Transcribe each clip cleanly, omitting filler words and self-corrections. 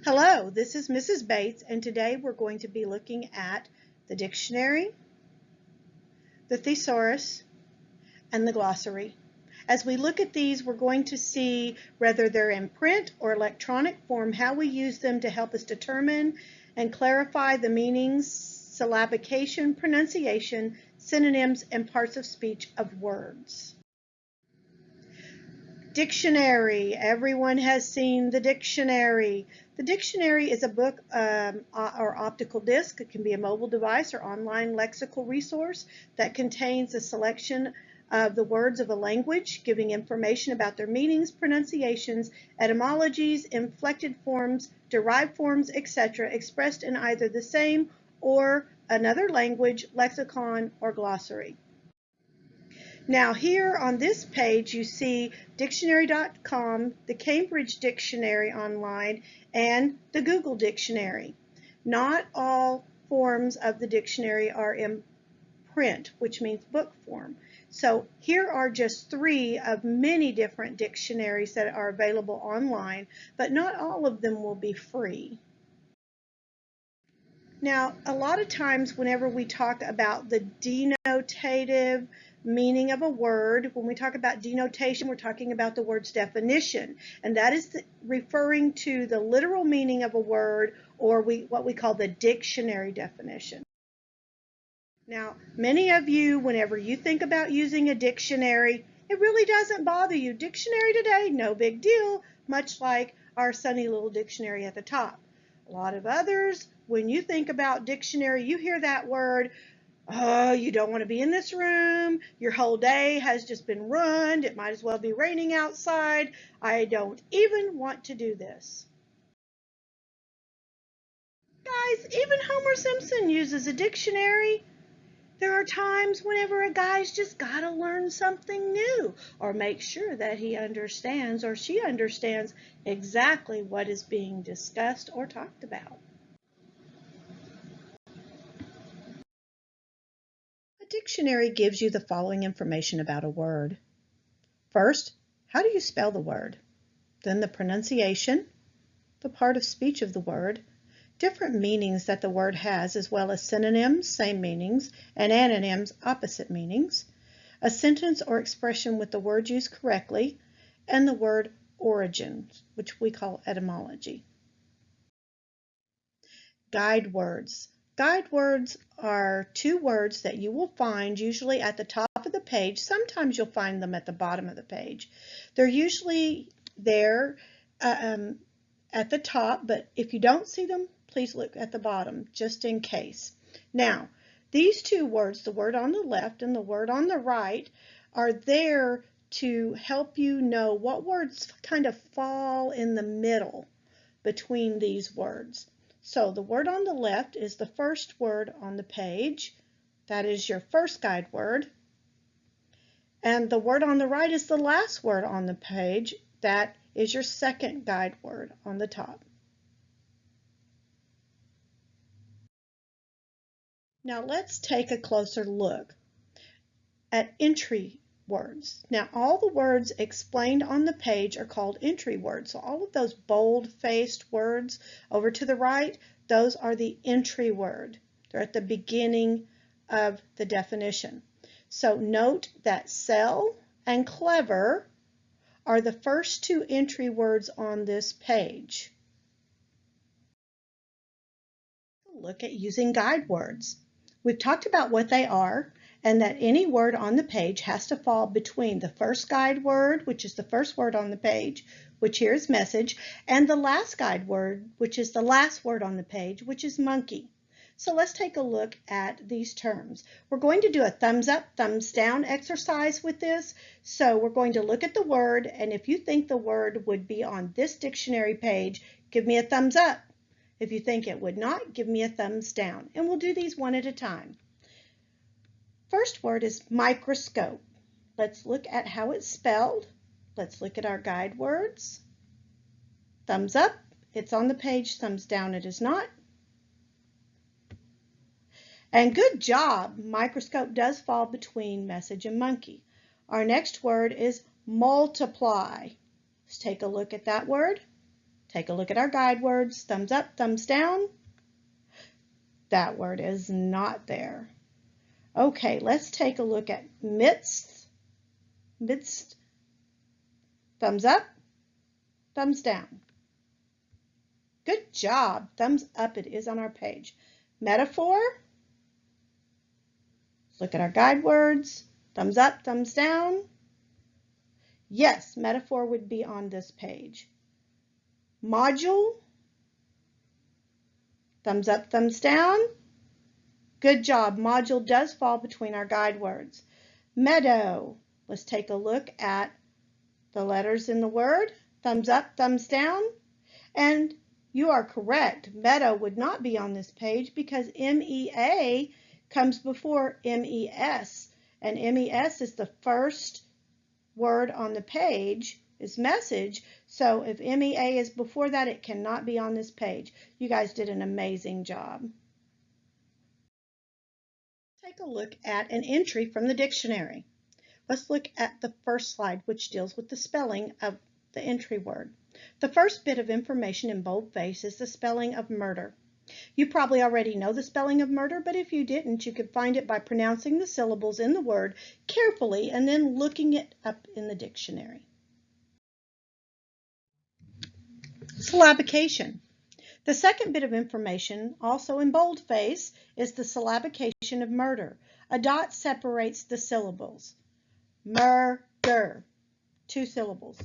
Hello, this is Mrs. Bates, and today we're going to be looking at the dictionary, the thesaurus, and the glossary. As we look at these, we're going to see whether they're in print or electronic form, how we use them to help us determine and clarify the meanings, syllabication, pronunciation, synonyms, and parts of speech of words. Dictionary. Everyone has seen the dictionary. The dictionary is a book or optical disc. It can be a mobile device or online lexical resource that contains a selection of the words of a language, giving information about their meanings, pronunciations, etymologies, inflected forms, derived forms, etc., expressed in either the same or another language, lexicon, or glossary. Now here on this page you see dictionary.com, the Cambridge Dictionary online, and the Google Dictionary. Not all forms of the dictionary are in print, which means book form. So here are just 3 of many different dictionaries that are available online, but not all of them will be free. Now, a lot of times whenever we talk about the denotative meaning of a word, when we talk about denotation, we're talking about the word's definition, and that is referring to the literal meaning of a word, or what we call the dictionary definition. Now, many of you, whenever you think about using a dictionary, it really doesn't bother you. Dictionary today, no big deal, much like our sunny little dictionary at the top. A lot of others, when you think about dictionary, you hear that word, oh, you don't want to be in this room, your whole day has just been ruined, it might as well be raining outside, I don't even want to do this. Guys, even Homer Simpson uses a dictionary. There are times whenever a guy's just got to learn something new or make sure that he understands or she understands exactly what is being discussed or talked about. A dictionary gives you the following information about a word. First, how do you spell the word? Then the pronunciation, the part of speech of the word, different meanings that the word has, as well as synonyms, same meanings, and antonyms, opposite meanings, a sentence or expression with the word used correctly, and the word origin, which we call etymology. Guide words. Guide words are 2 words that you will find usually at the top of the page. Sometimes you'll find them at the bottom of the page. They're usually there at the top, but if you don't see them, please look at the bottom just in case. Now, these 2 words, the word on the left and the word on the right, are there to help you know what words kind of fall in the middle between these words. So the word on the left is the first word on the page. That is your first guide word. And the word on the right is the last word on the page. That is your second guide word on the top. Now let's take a closer look at entry words. Now all the words explained on the page are called entry words. So all of those bold-faced words over to the right, those are the entry word. They're at the beginning of the definition. So note that sell and clever are the first 2 entry words on this page. Look at using guide words. We've talked about what they are and that any word on the page has to fall between the first guide word, which is the first word on the page, which here is message, and the last guide word, which is the last word on the page, which is monkey. So let's take a look at these terms. We're going to do a thumbs up, thumbs down exercise with this. So we're going to look at the word, and if you think the word would be on this dictionary page, give me a thumbs up. If you think it would not, give me a thumbs down. And we'll do these one at a time. First word is microscope. Let's look at how it's spelled. Let's look at our guide words. Thumbs up, it's on the page. Thumbs down, it is not. And good job, microscope does fall between message and monkey. Our next word is multiply. Let's take a look at that word. Take a look at our guide words. Thumbs up, thumbs down. That word is not there. Okay, let's take a look at midst. Midst. Thumbs up, thumbs down. Good job. Thumbs up it is on our page. Metaphor. Look at our guide words. Thumbs up, thumbs down. Yes, metaphor would be on this page. Module. Thumbs up, thumbs down. Good job. Module does fall between our guide words. Meadow. Let's take a look at the letters in the word. Thumbs up, thumbs down. And you are correct. Meadow would not be on this page because MEA comes before MES. And MES is the first word on the page, is message. So if MEA is before that, it cannot be on this page. You guys did an amazing job. Take a look at an entry from the dictionary. Let's look at the first slide, which deals with the spelling of the entry word. The first bit of information in boldface is the spelling of murder. You probably already know the spelling of murder, but if you didn't, you could find it by pronouncing the syllables in the word carefully and then looking it up in the dictionary. Syllabication. The second bit of information, also in boldface, is the syllabication of murder. A dot separates the syllables. Murder, 2 syllables.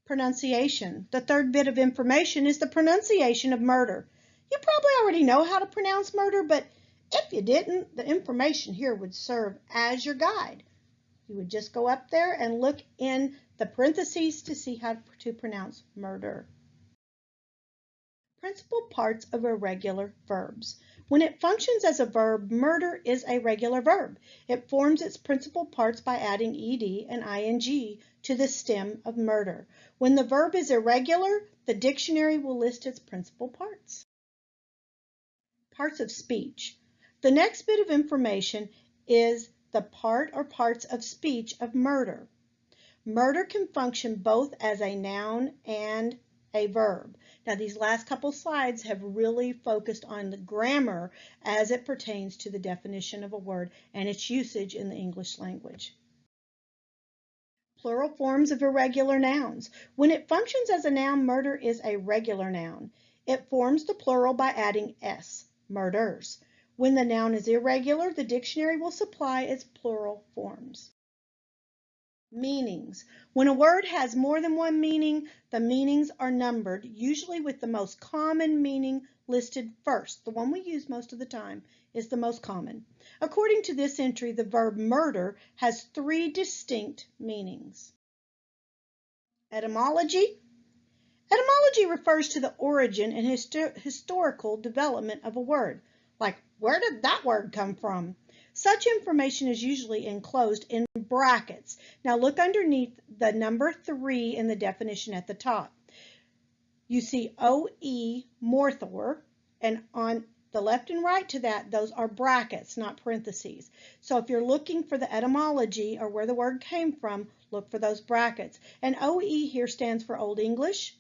Pronunciation. The third bit of information is the pronunciation of murder. You probably already know how to pronounce murder, but if you didn't, the information here would serve as your guide. You would just go up there and look in the parentheses to see how to pronounce murder. Principal parts of irregular verbs. When it functions as a verb, murder is a regular verb. It forms its principal parts by adding ed and ing to the stem of murder. When the verb is irregular, the dictionary will list its principal parts. Parts of speech. The next bit of information is the part or parts of speech of murder. Murder can function both as a noun and a verb. Now these last couple slides have really focused on the grammar as it pertains to the definition of a word and its usage in the English language. Plural forms of irregular nouns. When it functions as a noun, murder is a regular noun. It forms the plural by adding s, murders. When the noun is irregular, the dictionary will supply its plural forms. Meanings. When a word has more than one meaning, the meanings are numbered, usually with the most common meaning listed first. The one we use most of the time is the most common. According to this entry, the verb murder has 3 distinct meanings. Etymology. Etymology refers to the origin and historical development of a word, like where did that word come from? Such information is usually enclosed in brackets. Now look underneath the number 3 in the definition at the top. You see OE, Morthor, and on the left and right to that, those are brackets, not parentheses. So if you're looking for the etymology or where the word came from, look for those brackets. And OE here stands for Old English.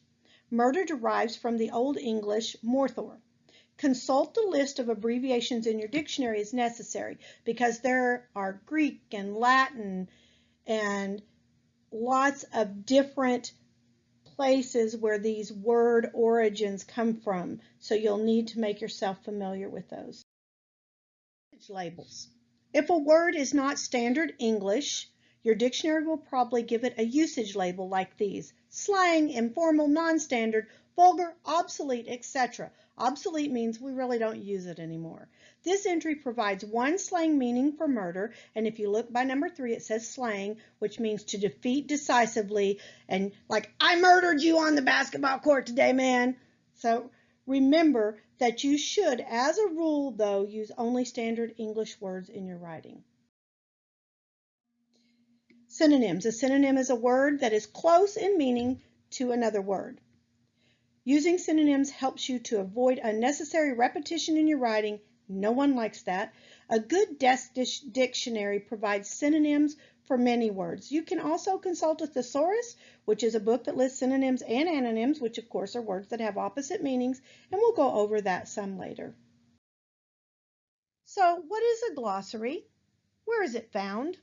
Murder derives from the Old English Morthor. Consult the list of abbreviations in your dictionary as necessary because there are Greek and Latin and lots of different places where these word origins come from. So you'll need to make yourself familiar with those. Labels. If a word is not standard English, your dictionary will probably give it a usage label like these: slang, informal, non-standard, vulgar, obsolete, etc. Obsolete means we really don't use it anymore. This entry provides one slang meaning for murder, and if you look by number 3, it says slang, which means to defeat decisively, and like, I murdered you on the basketball court today, man. So remember that you should, as a rule though, use only standard English words in your writing. Synonyms. A synonym is a word that is close in meaning to another word. Using synonyms helps you to avoid unnecessary repetition in your writing. No one likes that. A good dictionary provides synonyms for many words. You can also consult a thesaurus, which is a book that lists synonyms and antonyms, which of course are words that have opposite meanings, and we'll go over that some later. So, what is a glossary? Where is it found?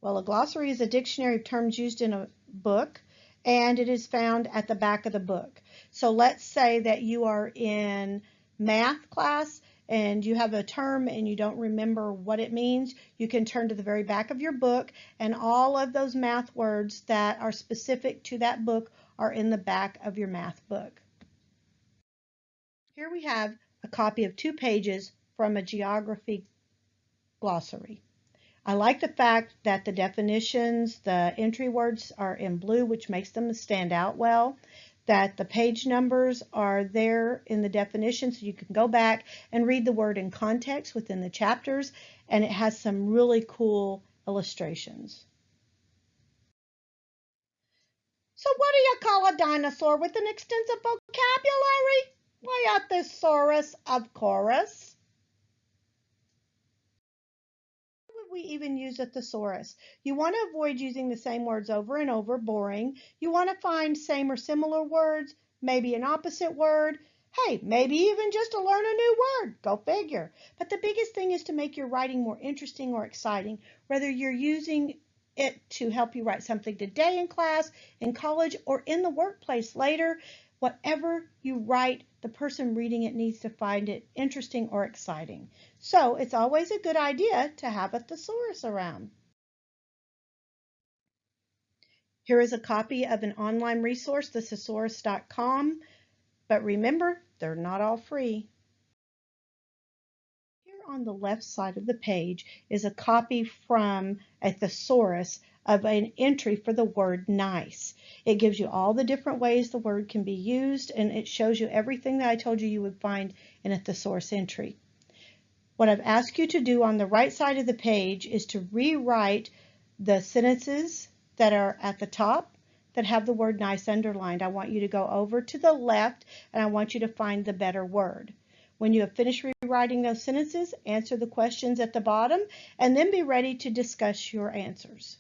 Well, a glossary is a dictionary of terms used in a book, and it is found at the back of the book. So let's say that you are in math class and you have a term and you don't remember what it means. You can turn to the very back of your book, and all of those math words that are specific to that book are in the back of your math book. Here we have a copy of 2 pages from a geography glossary. I like the fact that the definitions, the entry words are in blue, which makes them stand out well, that the page numbers are there in the definition so you can go back and read the word in context within the chapters, and it has some really cool illustrations. So what do you call a dinosaur with an extensive vocabulary? Why, a thesaurus, of course. We even use a thesaurus. You want to avoid using the same words over and over, boring. You want to find same or similar words, maybe an opposite word. Hey, maybe even just to learn a new word. Go figure. But the biggest thing is to make your writing more interesting or exciting, whether you're using it to help you write something today in class, in college, or in the workplace later. Whatever you write, the person reading it needs to find it interesting or exciting. So it's always a good idea to have a thesaurus around. Here is a copy of an online resource, thesaurus.com, but remember, they're not all free. Here on the left side of the page is a copy from a thesaurus of an entry for the word nice. It gives you all the different ways the word can be used, and it shows you everything that I told you would find in a thesaurus entry. What I've asked you to do on the right side of the page is to rewrite the sentences that are at the top that have the word nice underlined. I want you to go over to the left, and I want you to find the better word. When you have finished rewriting those sentences, answer the questions at the bottom, and then be ready to discuss your answers.